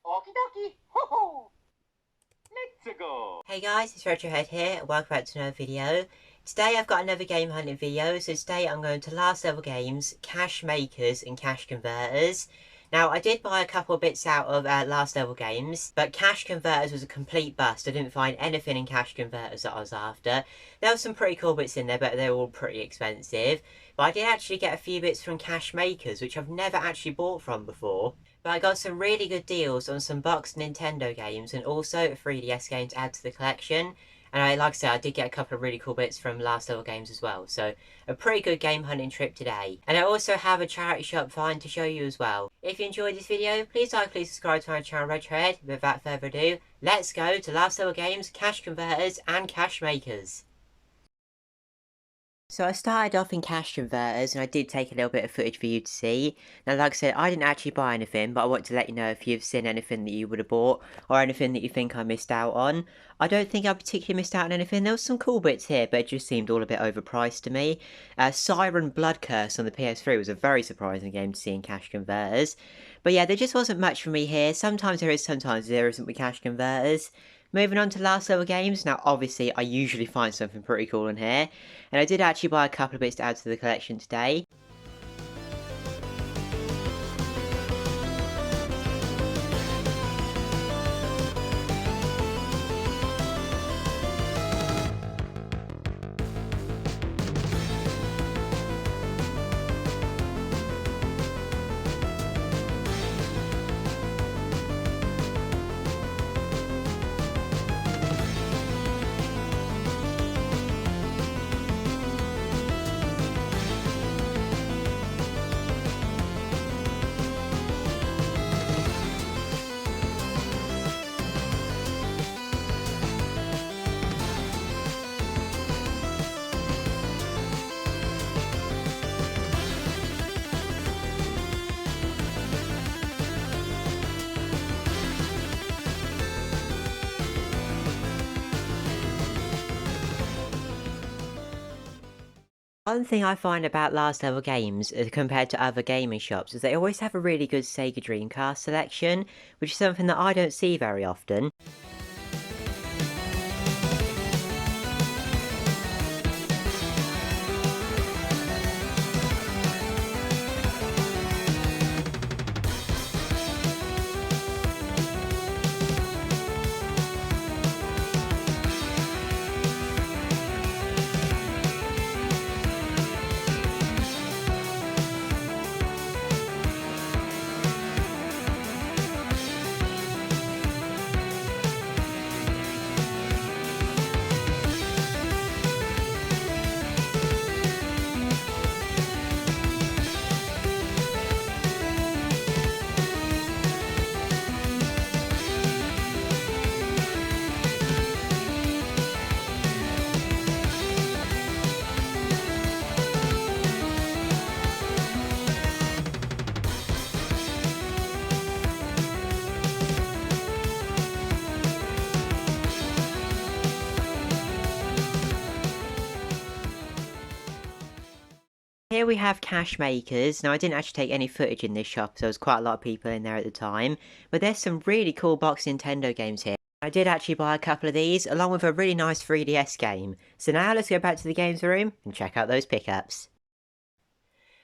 Okie dokie. Ho ho. Let's go. Hey guys, it's Retrohead here. Welcome back to another video. Today I've got another game hunting video. So today I'm going to last level games, cash makers and cash converters. Now I did buy a couple of bits out of last level games, but cash converters was a complete bust. I didn't find anything in cash converters that I was after. There were some pretty cool bits in there, but they were all pretty expensive. But I did actually get a few bits from cash makers, which I've never actually bought from before. But I got some really good deals on some boxed Nintendo games and also 3DS games to add to the collection. And like I said, I did get a couple of really cool bits from last level games as well. So a pretty good game hunting trip today. And I also have a charity shop find to show you as well. If you enjoyed this video, please subscribe to my channel Retrohead. Without further ado, let's go to last level games, cash converters and cash makers. So I started off in cash converters and I did take a little bit of footage for you to see. Now like I said, I didn't actually buy anything, but I want to let you know if you've seen anything that you would have bought or anything that you think I missed out on. I don't think I particularly missed out on anything. There was some cool bits here, but it just seemed all a bit overpriced to me. Siren Blood Curse on the PS3 was a very surprising game to see in cash converters. But yeah, there just wasn't much for me here. Sometimes there is, sometimes there isn't with cash converters. Moving on to last level games. Now obviously I usually find something pretty cool in here. And I did actually buy a couple of bits to add to the collection today. One thing I find about last level games compared to other gaming shops is they always have a really good Sega Dreamcast selection, which is something that I don't see very often. Here we have cash makers. Now I didn't actually take any footage in this shop, so there was quite a lot of people in there at the time. But there's some really cool box Nintendo games here. I did actually buy a couple of these, along with a really nice 3DS game. So now let's go back to the games room and check out those pickups.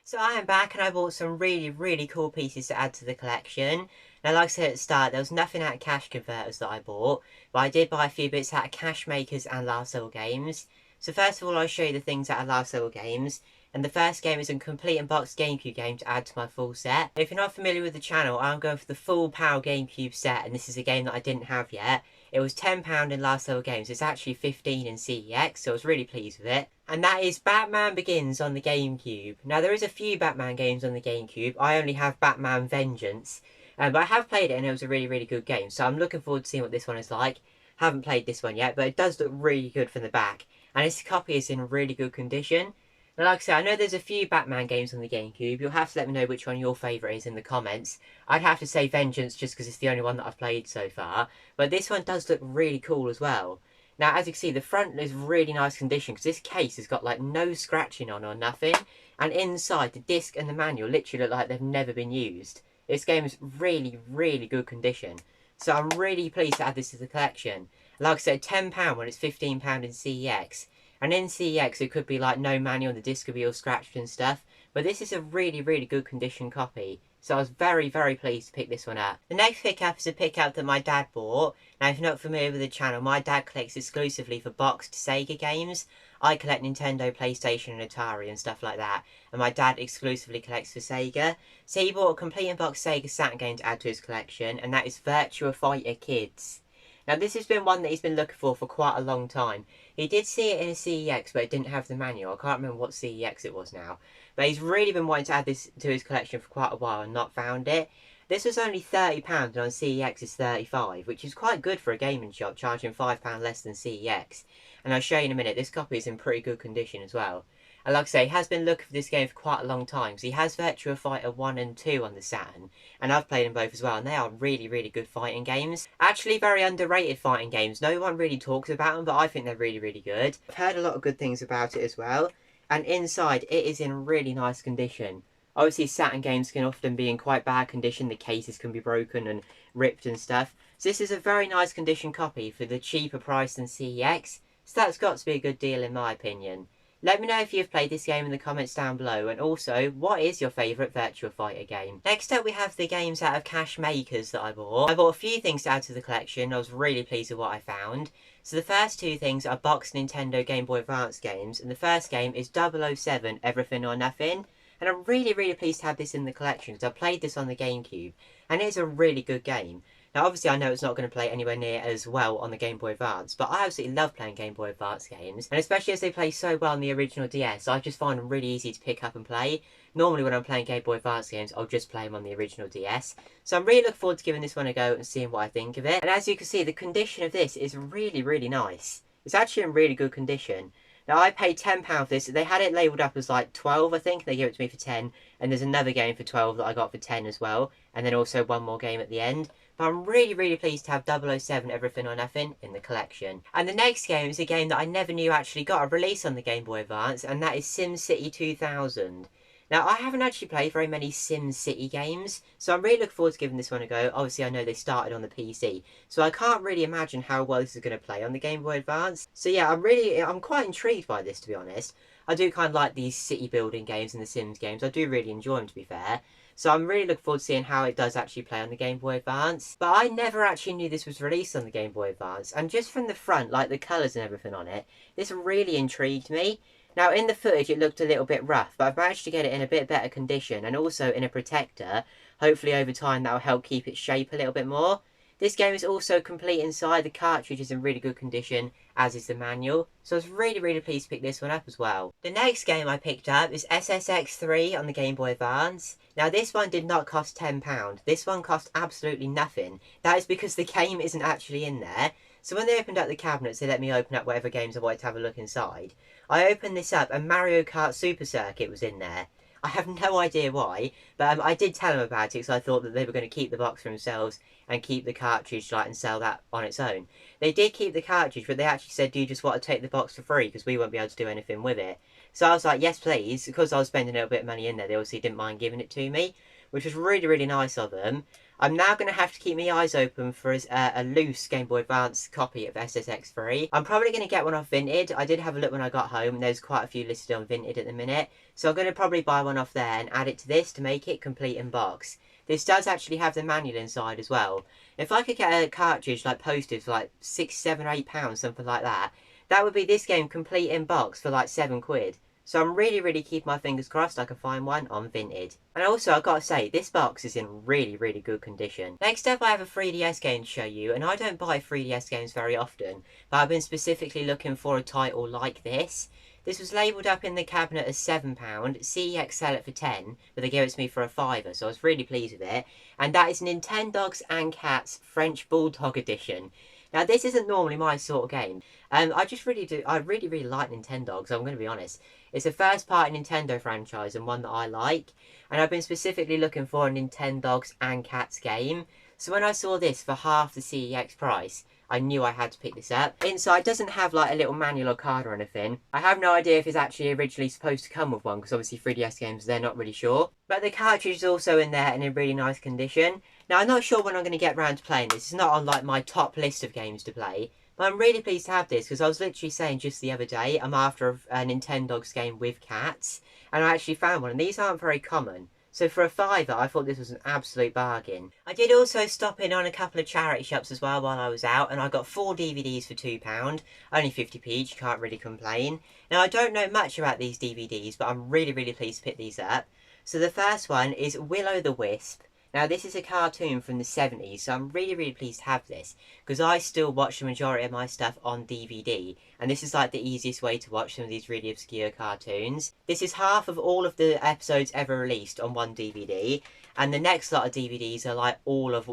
So I am back and I bought some really cool pieces to add to the collection. Now like I said at the start, there was nothing out of cash converters that I bought, but I did buy a few bits out of cash makers and last level games. So first of all I'll show you the things out of last level games. And the first game is a complete unboxed GameCube game to add to my full set. If you're not familiar with the channel, I'm going for the full PAL GameCube set, and this is a game that I didn't have yet. It was £10 in last level games, it's actually 15 in CEX, so I was really pleased with it. And that is Batman Begins on the GameCube. Now there is a few Batman games on the GameCube, I only have Batman Vengeance. But I have played it and it was a really good game, so I'm looking forward to seeing what this one is like. Haven't played this one yet, but it does look really good from the back. And this copy is in really good condition. Now, like I said, I know there's a few Batman games on the GameCube. You'll have to let me know which one your favourite is in the comments. I'd have to say Vengeance just because it's the only one that I've played so far. But this one does look really cool as well. Now, as you can see, the front is really nice condition because this case has got like no scratching on or nothing. And inside, the disc and the manual literally look like they've never been used. This game is really, really good condition. So I'm really pleased to add this to the collection. Like I said, £10 when it's £15 in CEX. And in CEX it could be like no manual and the disc could be all scratched and stuff. But this is a really, really good condition copy. So I was very, very pleased to pick this one up. The next pickup is a pickup that my dad bought. Now if you're not familiar with the channel, my dad collects exclusively for boxed Sega games. I collect Nintendo, PlayStation and Atari and stuff like that. And my dad exclusively collects for Sega. So he bought a complete and box Sega Saturn game to add to his collection, and that is Virtua Fighter Kids. Now this has been one that he's been looking for quite a long time. He did see it in a CEX, but it didn't have the manual. I can't remember what CEX it was now. But he's really been wanting to add this to his collection for quite a while and not found it. This was only £30 and on CEX is £35, which is quite good for a gaming shop, charging £5 less than CEX. And I'll show you in a minute, this copy is in pretty good condition as well. And like I say, he has been looking for this game for quite a long time, because he has Virtua Fighter 1 and 2 on the Saturn, and I've played them both as well, and they are really, really good fighting games. Actually, very underrated fighting games. No one really talks about them, but I think they're really, really good. I've heard a lot of good things about it as well, and inside, it is in really nice condition. Obviously, Saturn games can often be in quite bad condition. The cases can be broken and ripped and stuff. So this is a very nice condition copy for the cheaper price than CEX, so that's got to be a good deal in my opinion. Let me know if you've played this game in the comments down below, and also, what is your favourite Virtua Fighter game? Next up we have the games out of Cash Makers that I bought. I bought a few things to add to the collection. I was really pleased with what I found. So the first two things are boxed Nintendo Game Boy Advance games, and the first game is 007 Everything or Nothing. And I'm really, really pleased to have this in the collection, because I played this on the GameCube, and it's a really good game. Now, obviously, I know it's not going to play anywhere near as well on the Game Boy Advance, but I absolutely love playing Game Boy Advance games, and especially as they play so well on the original DS, I just find them really easy to pick up and play. Normally, when I'm playing Game Boy Advance games, I'll just play them on the original DS. So I'm really looking forward to giving this one a go and seeing what I think of it. And as you can see, the condition of this is really, really nice. It's actually in really good condition. Now, I paid £10 for this. They had it labelled up as like 12, I think. They gave it to me for 10. And there's another game for 12 that I got for 10 as well. And then also one more game at the end. But I'm really, really pleased to have 007 Everything or Nothing in the collection. And the next game is a game that I never knew actually got a release on the Game Boy Advance. And that is SimCity 2000. Now, I haven't actually played very many SimCity games, so I'm really looking forward to giving this one a go. Obviously, I know they started on the PC, so I can't really imagine how well this is going to play on the Game Boy Advance. So yeah, I'm quite intrigued by this, to be honest. I do kind of like these city building games and the Sims games. I do really enjoy them, to be fair. So I'm really looking forward to seeing how it does actually play on the Game Boy Advance. But I never actually knew this was released on the Game Boy Advance, and just from the front, like the colours and everything on it, this really intrigued me. Now, in the footage, it looked a little bit rough, but I've managed to get it in a bit better condition, and also in a protector. Hopefully, over time, that will help keep its shape a little bit more. This game is also complete inside. The cartridge is in really good condition, as is the manual. So I was really, really pleased to pick this one up as well. The next game I picked up is SSX3 on the Game Boy Advance. Now, this one did not cost £10. This one cost absolutely nothing. That is because the game isn't actually in there. So when they opened up the cabinets, they let me open up whatever games I wanted to have a look inside. I opened this up and Mario Kart Super Circuit was in there. I have no idea why, but I did tell them about it because I thought that they were going to keep the box for themselves and keep the cartridge and sell that on its own. They did keep the cartridge, but they actually said, do you just want to take the box for free because we won't be able to do anything with it? So I was like, yes please, because I was spending a little bit of money in there, they obviously didn't mind giving it to me, which was really, really nice of them. I'm now going to have to keep my eyes open for a loose Game Boy Advance copy of SSX3. I'm probably going to get one off Vinted. I did have a look when I got home, and there's quite a few listed on Vinted at the minute. So I'm going to probably buy one off there and add it to this to make it complete in box. This does actually have the manual inside as well. If I could get a cartridge posted for like £6, £7, £8, something like that, that would be this game complete in box for like £7. So I'm really, really keeping my fingers crossed I can find one on Vinted. And also, I've got to say, this box is in really, really good condition. Next up, I have a 3DS game to show you, and I don't buy 3DS games very often, but I've been specifically looking for a title like this. This was labelled up in the cabinet as £7, CEX sell it for 10, but they gave it to me for a fiver, so I was really pleased with it. And that is Nintendogs and Cats French Bulldog Edition. Now, this isn't normally my sort of game. I really, really like Nintendogs, I'm going to be honest. It's a first-party Nintendo franchise and one that I like. And I've been specifically looking for a Nintendogs and Cats game. So when I saw this for half the CEX price, I knew I had to pick this up. Inside doesn't have like a little manual or card or anything. I have no idea if it's actually originally supposed to come with one, because obviously 3DS games, they're not really sure. But the cartridge is also in there and in really nice condition. Now I'm not sure when I'm going to get around to playing this. It's not on like my top list of games to play. But I'm really pleased to have this, because I was literally saying just the other day, I'm after a Nintendogs game with cats. And I actually found one, and these aren't very common. So for a fiver, I thought this was an absolute bargain. I did also stop in on a couple of charity shops as well while I was out, and I got 4 DVDs for £2, only 50p each, you can't really complain. Now I don't know much about these DVDs, but I'm really pleased to pick these up. So the first one is Willow the Wisp. Now this is a cartoon from the 70s, so I'm really pleased to have this, because I still watch the majority of my stuff on DVD, and this is like the easiest way to watch some of these really obscure cartoons. This is half of all of the episodes ever released on one DVD, and the next lot of DVDs are like all of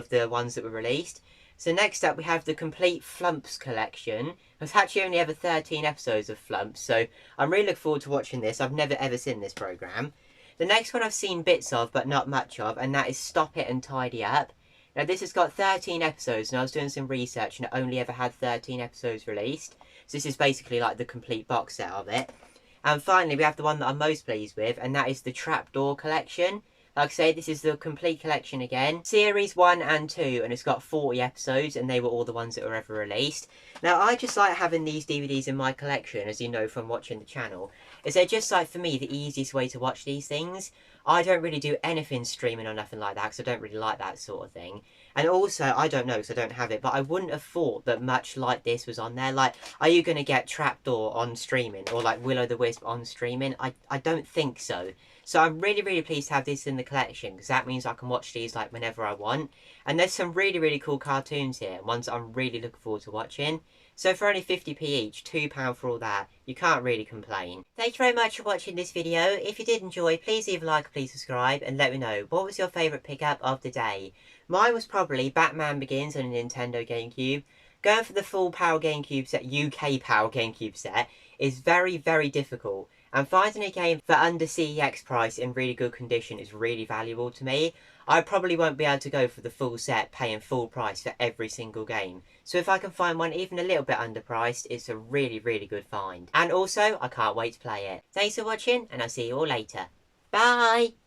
the ones that were released. So next up we have the complete Flumps collection. There's actually only ever 13 episodes of Flumps, so I'm really looking forward to watching this. I've never ever seen this programme. The next one I've seen bits of, but not much of, and that is Stop It and Tidy Up. Now this has got 13 episodes, and I was doing some research, and it only ever had 13 episodes released. So this is basically like the complete box set of it. And finally, we have the one that I'm most pleased with, and that is the Trapdoor collection. Like I say, this is the complete collection again. Series 1 and 2, and it's got 40 episodes, and they were all the ones that were ever released. Now, I just like having these DVDs in my collection, as you know from watching the channel. Is they're just, like, for me, the easiest way to watch these things. I don't really do anything streaming or nothing like that, because I don't really like that sort of thing. And also, I don't know, because I don't have it, but I wouldn't have thought that much like this was on there. Like, are you going to get Trapdoor on streaming, or, like, Will-O-the-Wisp on streaming? I don't think so. So I'm really pleased to have this in the collection, because that means I can watch these like whenever I want. And there's some really cool cartoons here, ones that I'm really looking forward to watching. So for only 50p each, £2 for all that, you can't really complain. Thank you very much for watching this video. If you did enjoy, please leave a like, please subscribe, and let me know, what was your favourite pickup of the day? Mine was probably Batman Begins on a Nintendo GameCube. Going for the full Power GameCube set, UK Power GameCube set, is very difficult. And finding a game for under CEX price in really good condition is really valuable to me. I probably won't be able to go for the full set paying full price for every single game. So if I can find one even a little bit underpriced, it's a really good find. And also, I can't wait to play it. Thanks for watching, and I'll see you all later. Bye!